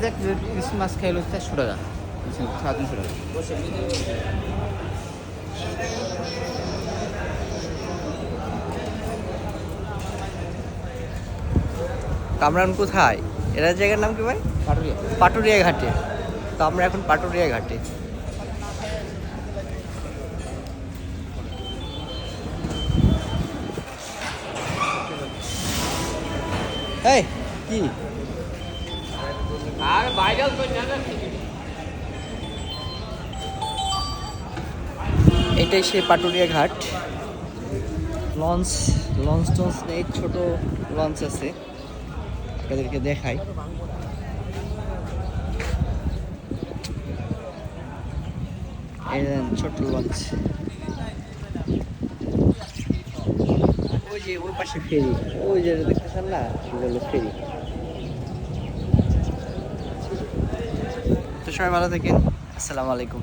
ইলিশ মাছ খাইল 400 টাকা, 350 টাকা। কামরান কোথায়? এরা জায়গার নাম কি ভাই? পাটুরিয়া। পাটুরিয়া ঘাটে। তো আমরা এখন পাটুরিয়া ঘাটে। এই কি আর ভাইরাল কই না? এটাই সেই পাটুরিয়া ঘাট। লঞ্চ লঞ্চ টঞ্চ নেই, ছোট লঞ্চ আছে, আপনাদেরকে দেখাই। এই দেখেন ছোট লঞ্চ। ওই যে ওই পাশে ফেরি, ওই যে দেখতেছেন না, সেটা হলো ফেরি। তো সবাই ভালো থাকেন, আসসালামু আলাইকুম।